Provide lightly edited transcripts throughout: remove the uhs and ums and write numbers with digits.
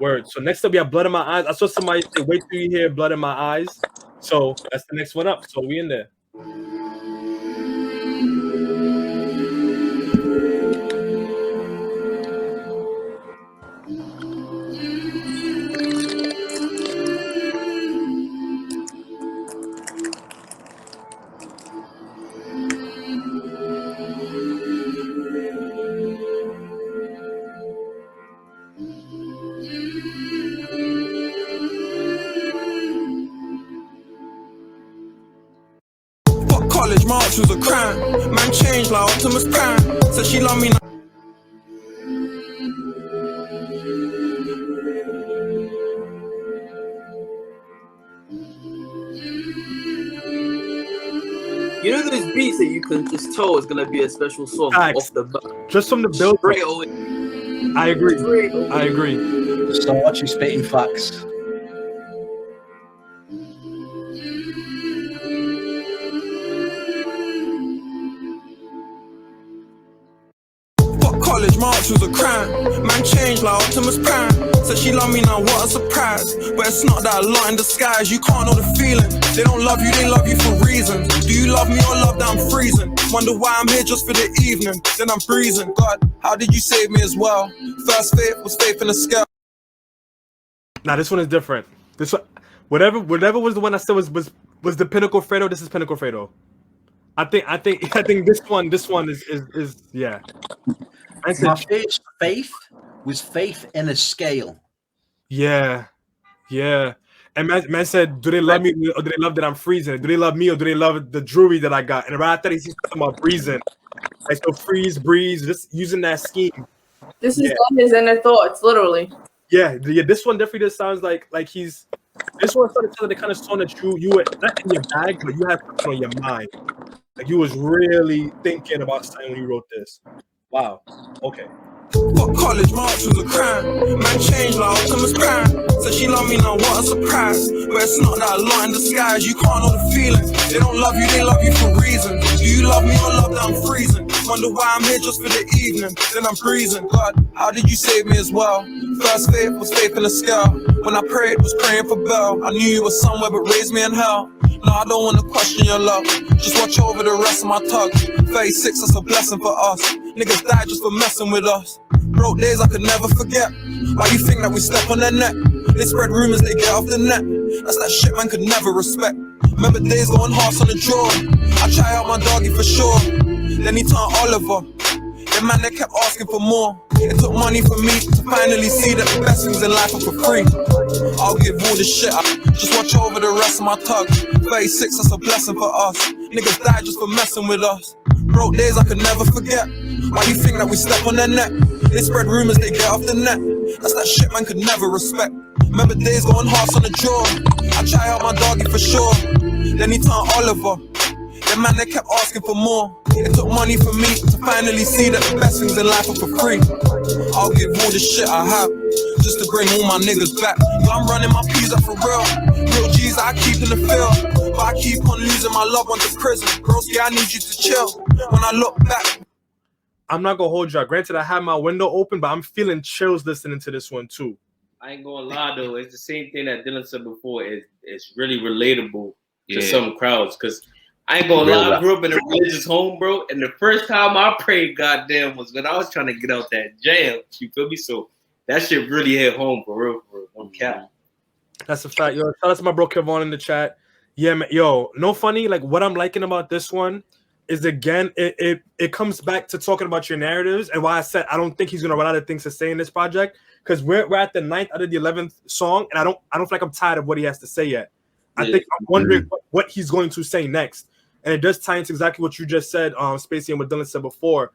Word. So next up, we have Blood in My Eyes. I saw somebody say, "Wait till you hear Blood in My Eyes." So that's the next one up. So we in there. College march was a crime. Man changed like Optimus Prime. Said she love me now. You know those beats that you can just tell is gonna be a special song off the bat. Just from the build. I agree. I agree. So watch you spitting facts. College march was a crime. Man changed like Optimus Prime. Said she love me now, what a surprise. But it's not that a lot in disguise. You can't know the feeling. They don't love you, they love you for reasons. Do you love me or love that I'm freezing? Wonder why I'm here just for the evening. Then I'm breezing. God, how did you save me as well? First faith was faith in the scale. Now this one is different. This one, whatever was the one I said was the Pinnacle Fredo. This is Pinnacle Fredo. I think this one is yeah. My first faith was faith in a scale. Yeah. And man said, do they love me or do they love that I'm freezing? Do they love me or do they love the jewelry that I got? And right after he's talking about freezing, like so freeze, breeze, just using that scheme. This is not his inner thoughts, literally. Yeah. This one definitely just sounds like he's. This one started telling the kind of song that you were not in your bag, but you had something on your mind. Like you was really thinking about something when you wrote this. Wow. Okay. College march was a crime. Man changed like Optimus Prime. Said she love me now, what a surprise. But it's not that a lot in disguise. You can't know the feeling. They don't love you, they love you for reasons. Do you love me or love that I'm freezing? Wonder why I'm here just for the evening. Then I'm breezing. God, how did you save me as well? First faith was faith in the scale. When I prayed, was praying for Bell. I knew you were somewhere but raised me in hell. No, I don't want to question your love. Just watch over the rest of my tug. 36, that's a blessing for us. Niggas died just for messing with us. Broke days I could never forget. Why you think that we step on their neck? They spread rumors, they get off the net. That's that shit man could never respect. Remember days going harsh on the draw. I try out my doggy for sure. Then he turned Oliver. The man that kept asking for more. It took money for me to finally see that the best things in life are for free. I'll give all the shit up. Just watch over the rest of my tug. 36, that's a blessing for us. Niggas died just for messing with us. Broke days I could never forget. Why you think that we step on their neck? They spread rumors, they get off the net. That's that shit man could never respect. Remember days going harsh on the jaw. I try out my doggy for sure. Then he turned Oliver. The man that kept asking for more. It took money for me to finally see that the best things in life are for free. I'll give all the shit I have just to bring all my niggas back. Yo, I'm running my P's up for real. Real G's I keep in the field. But I keep on losing my loved ones to prison. Broski, I need you to chill. When I look back, I'm not gonna hold you. Granted, I have my window open, but I'm feeling chills listening to this one too. I ain't gonna lie though, it's the same thing that Dylan said before. It's really relatable to some crowds because I ain't gonna lie, I grew up in a religious home, bro. And the first time I prayed, goddamn, was when I was trying to get out that jail. You feel me? So that shit really hit home for real, on cap. That's a fact. Yo, shout out to my bro Kevon in the chat. Yeah, man. Yo, no funny. Like what I'm liking about this one is again, it comes back to talking about your narratives and why I said I don't think he's gonna run out of things to say in this project because we're at the 9th out of the 11th song, and I don't feel like I'm tired of what he has to say yet. I think I'm wondering what he's going to say next. And it does tie into exactly what you just said, Spacey, and what Dylan said before.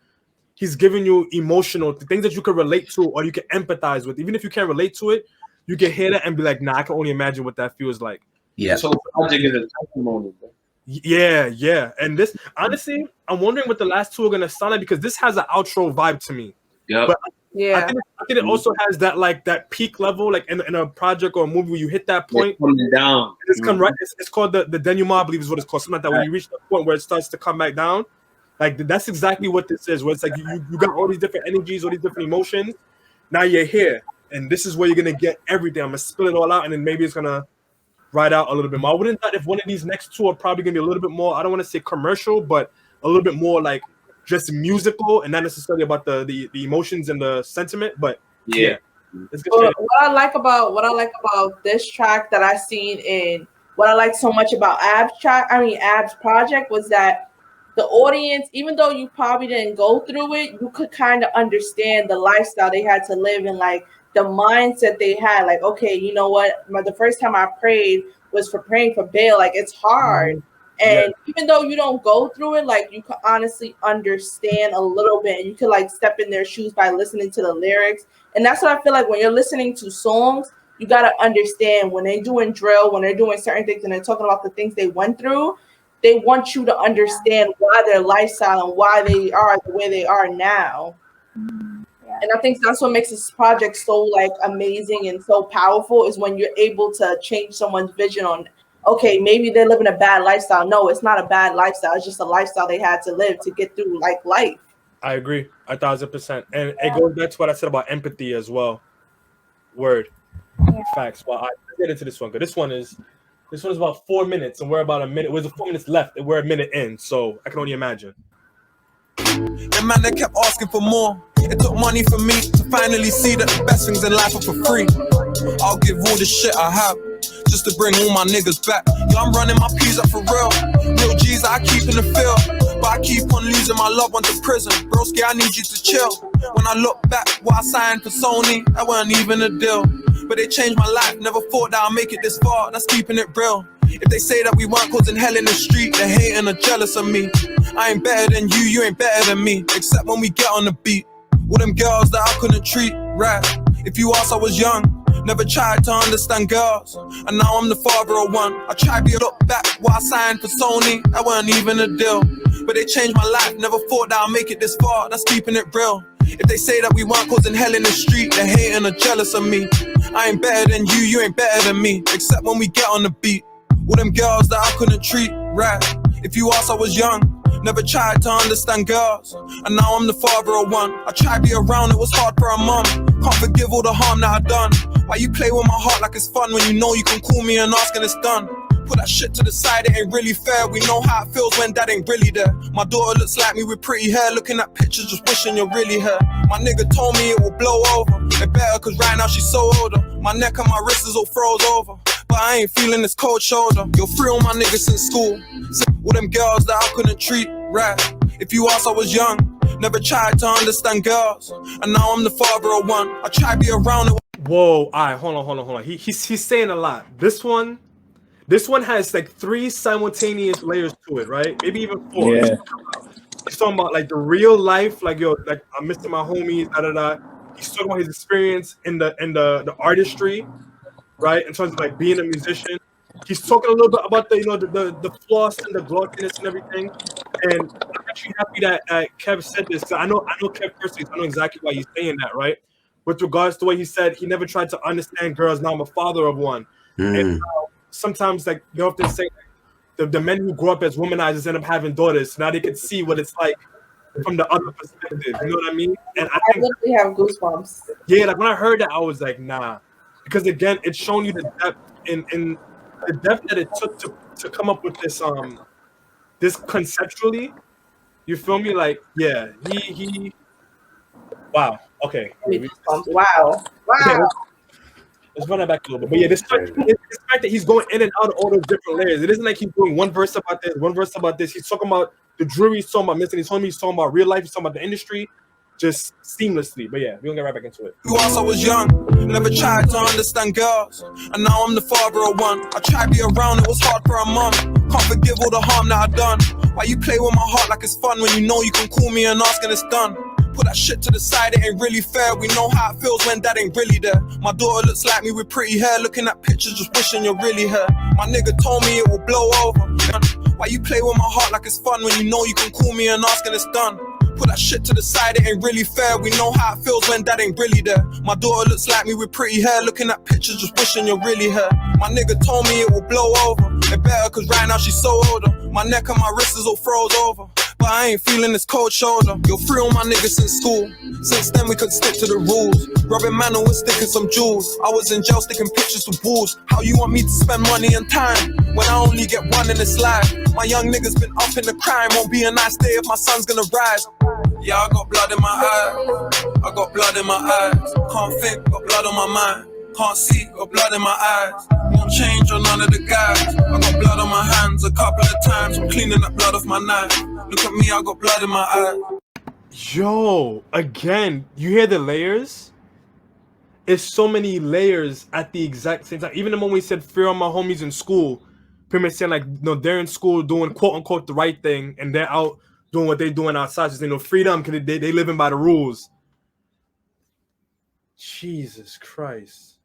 He's giving you emotional things that you can relate to or you can empathize with. Even if you can't relate to it, you can hear that and be like, nah, I can only imagine what that feels like. Yeah. So project is a testimony, bro. Yeah. And this, honestly, I'm wondering what the last two are going to sound like because this has an outro vibe to me. Yeah. But I think it also has that like that peak level, like in a project or a movie where you hit that point. It's coming down. It's come right. It's called the denouement, I believe is what it's called. Something like that. When you reach the point where it starts to come back down, like that's exactly what this is. Where it's like you got all these different energies, all these different emotions. Now you're here, and this is where you're gonna get everything. I'm gonna spill it all out, and then maybe it's gonna ride out a little bit more. I wouldn't doubt if one of these next two are probably gonna be a little bit more, I don't want to say commercial, but a little bit more like just musical and not necessarily about the emotions and the sentiment. But yeah. What I like about this track that I seen in what I like so much about Ab's project was that the audience, even though you probably didn't go through it, you could kind of understand the lifestyle they had to live and like the mindset they had. Like, okay, you know what? The first time I prayed was for praying for bail. Like, it's hard. And even though you don't go through it, like, you can honestly understand a little bit. You could like step in their shoes by listening to the lyrics. And that's what I feel like when you're listening to songs, you got to understand when they're doing drill, when they're doing certain things and they're talking about the things they went through, they want you to understand why their lifestyle and why they are the way they are now. And I think that's what makes this project so like amazing and so powerful is when you're able to change someone's vision on, okay, maybe they're living a bad lifestyle. No, it's not a bad lifestyle. It's just a lifestyle they had to live to get through like life. I agree 1,000%. And it goes back to what I said about empathy as well. Word. Facts. Well, I get into this one because this one is about 4 minutes and we're about a minute. There's 4 minutes left and we're a minute in, so I can only imagine. And man, they kept asking for more. It took money for me to finally see that the best things in life are for free. I'll give all the shit I have just to bring all my niggas back. Yeah, I'm running my P's up for real. Real G's I keep in the field, but I keep on losing my loved ones to prison. Broski, I need you to chill. When I look back, what I signed for Sony, that wasn't even a deal. But they changed my life, never thought that I'll make it this far, that's keeping it real. If they say that we weren't causing hell in the street, they're hating or jealous of me. I ain't better than you ain't better than me, except when we get on the beat. With them girls that I couldn't treat right. If you ask, I was young, never tried to understand girls, and now I'm the father of one. I tried to look back, what I signed for Sony, that wasn't even a deal. But they changed my life, never thought that I'll make it this far, that's keeping it real. If they say that we weren't causing hell in the street, they're hating or jealous of me. I ain't better than you ain't better than me, except when we get on the beat. With them girls that I couldn't treat right. If you ask, I was young, never tried to understand girls, and now I'm the father of one. I tried to be around, it was hard for a mum. Can't forgive all the harm that I done. Why you play with my heart like it's fun when you know you can call me and ask and it's done? Put that shit to the side, it ain't really fair. We know how it feels when dad ain't really there. My daughter looks like me with pretty hair, looking at pictures just wishing you're really her. My nigga told me it will blow over. It better cause right now she's so older. My neck and my wrist is all froze over, but I ain't feeling this cold shoulder. You're free on my niggas since school. With them girls that I couldn't treat right. If you ask, I was young, never tried to understand girls, and now I'm the father of one. I try to be around it. Whoa, all right, hold on. He's saying a lot. This one has like 3 simultaneous layers to it, right? Maybe even 4. Yeah. He's talking about like the real life, like yo, like I'm missing my homies, He's talking about his experience in the artistry, right? In terms of like being a musician. He's talking a little bit about the floss and the glossiness and everything. And I'm actually happy that Kev said this, because I know Kev personally, so I know exactly why he's saying that, right? With regards to what he said, he never tried to understand girls. Now I'm a father of one. And sometimes, like, they often say the men who grow up as womanizers end up having daughters. So now they can see what it's like from the other perspective. You know what I mean? And I think, literally have goosebumps. Yeah, like when I heard that, I was like, nah. Because again, it's showing you the depth in the depth that it took to come up with this this conceptually. You feel me? Like, yeah, he wow. Okay. Wow. Yeah, let's run that back a little bit. But yeah, this fact that he's going in and out of all those different layers. It isn't like he's doing one verse about this, one verse about this. He's talking about the jewelry, he's talking about missing, he's talking about real life, he's talking about the industry, just seamlessly. But yeah, we're gonna get right back into it. Whilst I was young, never tried to understand girls, and now I'm the father of one. I tried to be around, it was hard for a mum. Can't forgive all the harm that I done. Why you play with my heart like it's fun when you know you can call me and ask and it's done? Put that shit to the side, it ain't really fair. We know how it feels when dad ain't really there. My daughter looks like me with pretty hair, looking at pictures just wishing you're really her. My nigga told me it will blow over. Why you play with my heart like it's fun when you know you can call me and ask and it's done? Put that shit to the side, it ain't really fair. We know how it feels when dad ain't really there. My daughter looks like me with pretty hair, looking at pictures just wishing you're really her. My nigga told me it will blow over. It better cause right now she's so older. My neck and my wrist is all froze over, but I ain't feeling this cold shoulder. You're free on my niggas since school. Since then we could stick to the rules. Robbing man was sticking some jewels. I was in jail sticking pictures with wolves. How you want me to spend money and time when I only get one in this life? My young niggas been up in the crime. Won't be a nice day if my son's gonna rise. Yeah, I got blood in my eyes. I got blood in my eyes. Can't think, got blood on my mind. Can't see, got blood in my eyes. Won't change on none of the guys. I got blood on my hands a couple of times. I'm cleaning that blood off my knife. Look at me, I got blood in my eyes. Yo, again, you hear the layers? It's so many layers at the exact same time. Even the moment we said fear on my homies in school, pretty much saying like, no, they're in school doing quote unquote the right thing, and they're out doing what they're doing outside, just freedom because they living by the rules. Jesus Christ.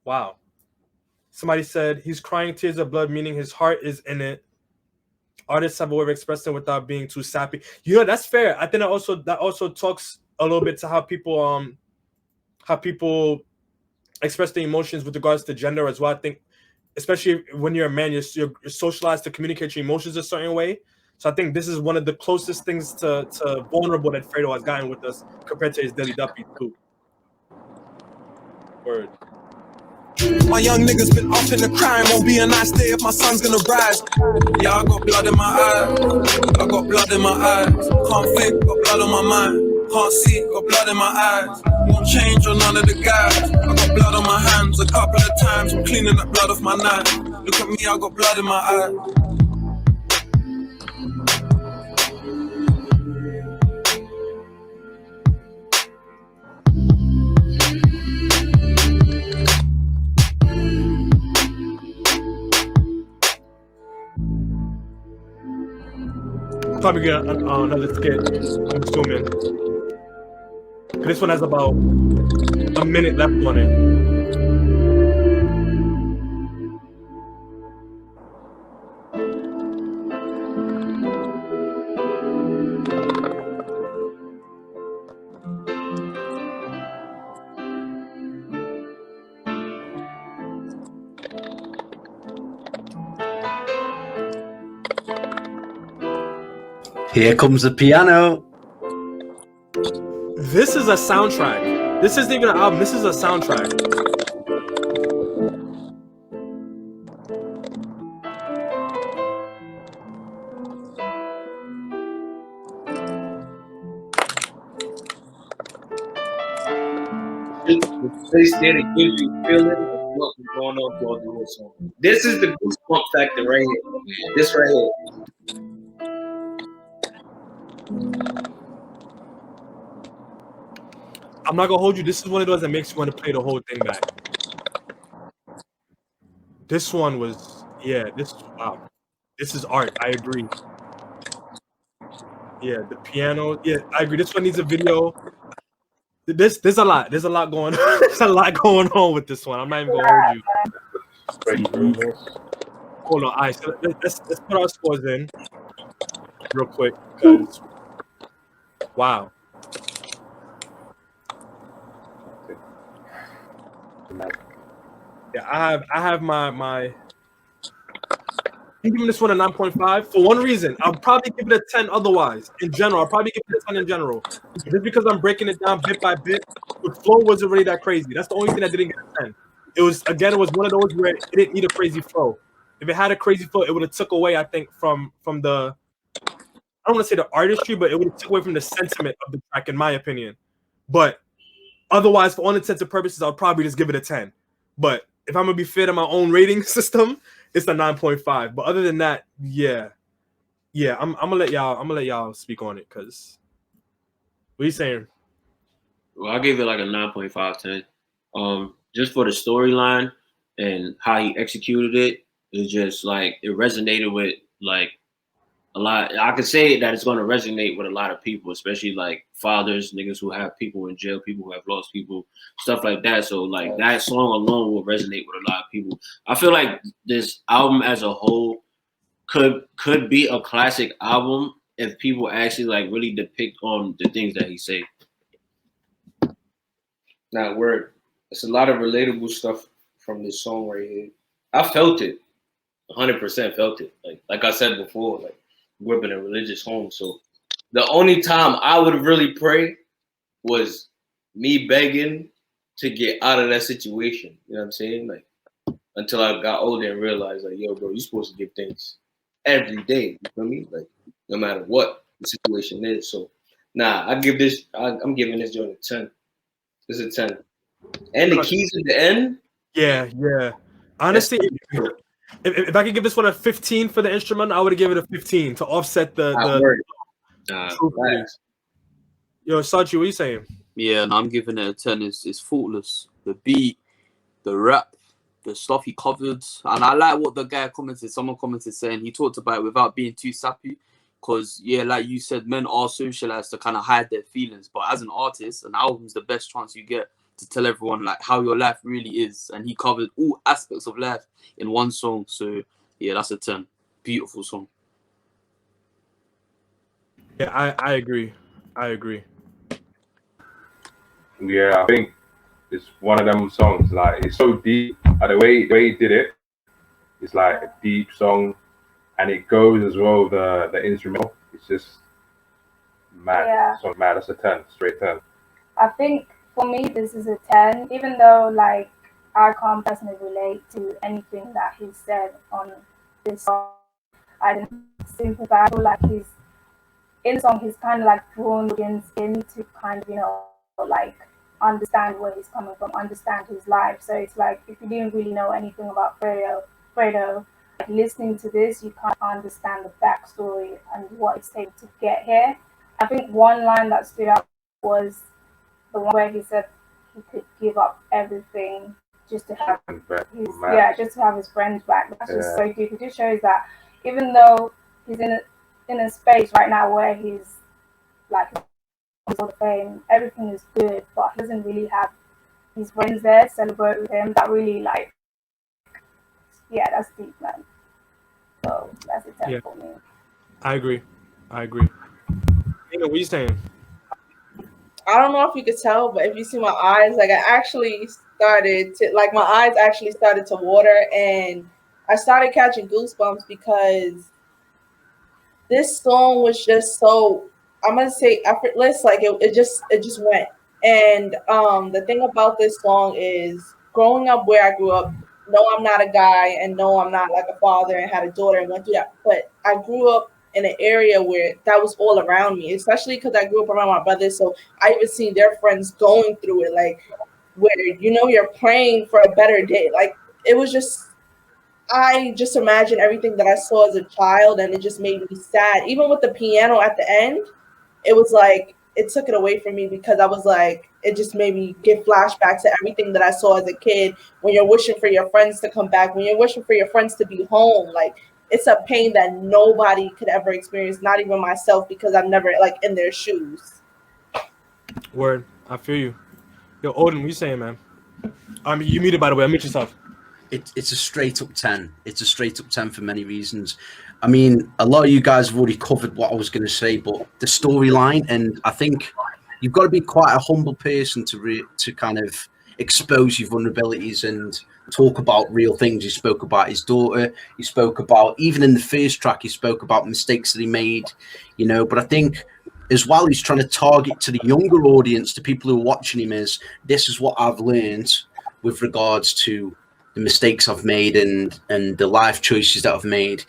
Wow. Somebody said he's crying tears of blood, meaning his heart is in it. Artists have a way of expressing without being too sappy. You know, that's fair. I think that also talks a little bit to how people express their emotions with regards to gender as well. I think, especially when you're a man, you're socialized to communicate your emotions a certain way. So I think this is one of the closest things to vulnerable that Fredo has gotten with us compared to his Dilly Duppy too. Word. My young niggas been up in the crime. Won't be a nice day if my son's gonna rise. Yeah, I got blood in my eyes. I got blood in my eyes. Can't think, got blood on my mind. Can't see, got blood in my eyes. Won't change on none of the guys. I got blood on my hands a couple of times. I'm cleaning that blood off my knife. Look at me, I got blood in my eyes. Probably get another skit, I'm assuming. This one has about a minute left on it. Here comes the piano. This is a soundtrack. This isn't even an album. This is a soundtrack. The place there to give you a feeling of what was going on throughout the whole song. This is the goosebump factor right here. This right here. I'm not gonna hold you. This is one of those that makes you want to play the whole thing back. This one was, yeah, wow. This is art. I agree. Yeah, the piano. Yeah, I agree. This one needs a video. There's a lot. There's a lot going on. There's a lot going on with this one. I'm not even gonna hold you. Hold on. All right, so let's put our scores in real quick because wow. Yeah, I have my I'm giving this one a 9.5 for one reason. I'll probably give it a 10 otherwise. In general, I'll probably give it a 10 in general. Just because I'm breaking it down bit by bit. The flow wasn't really that crazy. That's the only thing that didn't get a 10. It was one of those where it didn't need a crazy flow. If it had a crazy flow, it would have took away, I think, from the, I don't want to say the artistry, but it would have took away from the sentiment of the track, in my opinion. But otherwise, for all intents and purposes, I'll probably just give it a 10. But if I'm gonna be fair to my own rating system, it's a 9.5. But other than that, yeah, I'm gonna let y'all speak on it. Cause what are you saying? Well, I gave it like a 9.5, 10. Just for the storyline and how he executed it, it's just like it resonated with like a lot. I could say that it's going to resonate with a lot of people, especially like fathers, niggas who have people in jail, people who have lost people, stuff like that. So like that song alone will resonate with a lot of people. I feel like this album as a whole could be a classic album if people actually like really depict on the things that he say. Not word. It's a lot of relatable stuff from this song right here. I felt it. 100% felt it. Like I said before, like grew up in a religious home, so the only time I would really pray was me begging to get out of that situation. You know what I'm saying? Like until I got older and realized, like, yo, bro, you're supposed to give thanks every day. You feel me? Like no matter what the situation is. So nah, I'm giving this joint a 10. It's a 10. And the keys at the end. Yeah. Honestly, if I could give this one a 15 for the instrument, I would give it a 15 to offset the Yo, Sachi, what are you saying? Yeah, and I'm giving it a 10. It's faultless. The beat, the rap, the stuff he covered. And I like what the guy commented. Someone commented saying he talked about it without being too sappy. Because, yeah, like you said, men are socialized to kind of hide their feelings. But as an artist, an album's the best chance you get to tell everyone like how your life really is. And he covered all aspects of life in one song. So, yeah, that's a 10. Beautiful song. Yeah, I agree. Yeah, I think it's one of them songs. Like it's so deep. The way he did it, it's like a deep song, and it goes as well. The instrumental, it's just mad. Yeah. So mad. That's a 10, straight 10. I think for me this is a 10, even though like I can't personally relate to anything that he said on this song. I didn't sympathize. I feel like he's in the song. He's kind of like drawn audience in to kind of like understand where he's coming from, understand his life. So it's like if you didn't really know anything about Fredo, like listening to this, you can't understand the backstory and what it's taken to get here. I think one line that stood out was the one where he said he could give up everything just to have just to have his friends back. That's just so deep. It just shows that even though he's in a space right now where he's like all the fame, everything is good, but he doesn't really have his friends there celebrate with him. That really like, yeah, that's deep, man. So that's a 10 for me. I agree. What are you saying? I don't know if you could tell, but if you see my eyes, like my eyes actually started to water, and I started catching goosebumps because this song was just so, I'm gonna say effortless. Like it just went. And the thing about this song is growing up where I grew up. No, I'm not a guy, and no, I'm not like a father and had a daughter and went through that. But I grew up in an area where that was all around me, especially because I grew up around my brothers. So I even seen their friends going through it, like where you're praying for a better day. Like it was just, I just imagine everything that I saw as a child, and it just made me sad. Even with the piano at the end, it was like it took it away from me because I was like, it just made me get flashbacks to everything that I saw as a kid. When you're wishing for your friends to come back, when you're wishing for your friends to be home, like it's a pain that nobody could ever experience, not even myself, because I'm never like in their shoes. Word, I feel you. Yo, Odin, what you saying, man? You muted, by the way. Unmute yourself. It's a straight up 10. It's a straight up 10 for many reasons. I mean, a lot of you guys have already covered what I was going to say, but the storyline, and I think you've got to be quite a humble person to kind of expose your vulnerabilities and talk about real things. He spoke about his daughter. He spoke about, even in the first track, he spoke about mistakes that he made, but I think as well, he's trying to target to the younger audience, to people who are watching him, is this is what I've learned with regards to the mistakes I've made and the life choices that I've made.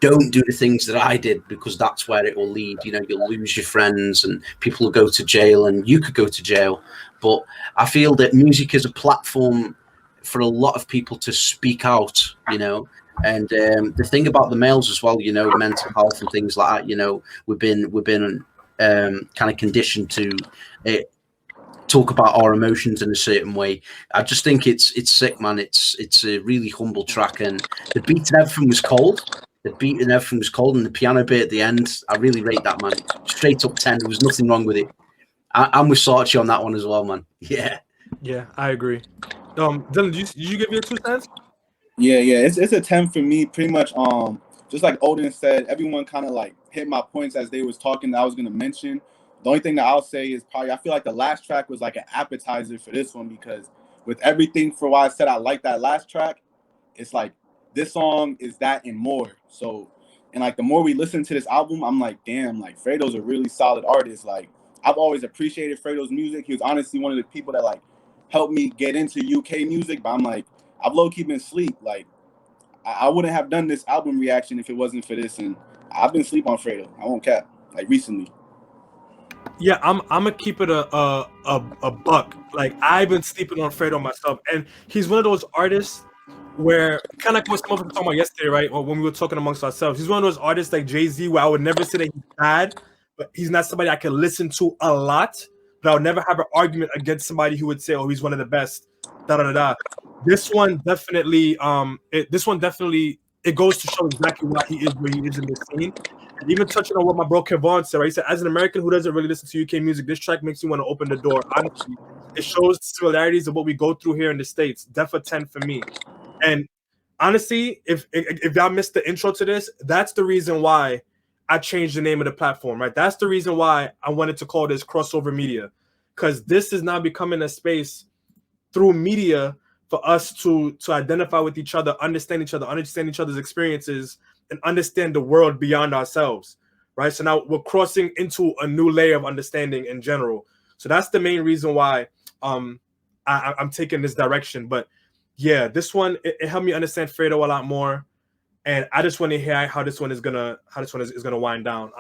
Don't do the things that I did, because that's where it will lead. You'll lose your friends and people will go to jail, and you could go to jail. But I feel that music is a platform for a lot of people to speak out, and the thing about the males as well, mental health and things like that, we've been kind of conditioned to talk about our emotions in a certain way. I just think it's sick, man. It's a really humble track, and the beat and everything was cold. And the piano bit at the end, I really rate that, man. Straight up 10. There was nothing wrong with it. I'm with Sachi on that one as well, man. Yeah, I agree. Dylan, did you give your 2 cents? Yeah, it's a 10 for me. Pretty much, just like Odin said, everyone kind of like hit my points as they was talking that I was gonna mention. The only thing that I'll say is probably I feel like the last track was like an appetizer for this one, because with everything for why I said I like that last track, it's like this song is that and more. So And like the more we listen to this album, I'm like, damn, like Fredo's a really solid artist. Like I've always appreciated Fredo's music. He was honestly one of the people that like helped me get into UK music. But I'm like, I've low-key been asleep. Like I wouldn't have done this album reaction if it wasn't for this. And I've been asleep on Fredo. I won't cap. Like recently. Yeah, I'm gonna keep it a buck. Like I've been sleeping on Fredo myself, and he's one of those artists where kind of like what some of us were talking about yesterday, right? Or when we were talking amongst ourselves, he's one of those artists like Jay-Z where I would never say that he's bad, but he's not somebody I can listen to a lot. But I would never have an argument against somebody who would say, "Oh, he's one of the best." Da da da da. This one definitely, it goes to show exactly why he is where he is in this scene. And even touching on what my bro Kevon said, right? He said, as an American who doesn't really listen to UK music, this track makes you want to open the door. Honestly, it shows similarities of what we go through here in the States. Def a 10 for me. And honestly, if y'all missed the intro to this, that's the reason why I changed the name of the platform, right? That's the reason why I wanted to call this Crossover Media, because this is now becoming a space through media for us to identify with each other, understand each other's experiences, and understand the world beyond ourselves, right? So now we're crossing into a new layer of understanding in general. So that's the main reason why I'm taking this direction. But yeah, this one it helped me understand Fredo a lot more, and I just want to hear how this one is gonna wind down.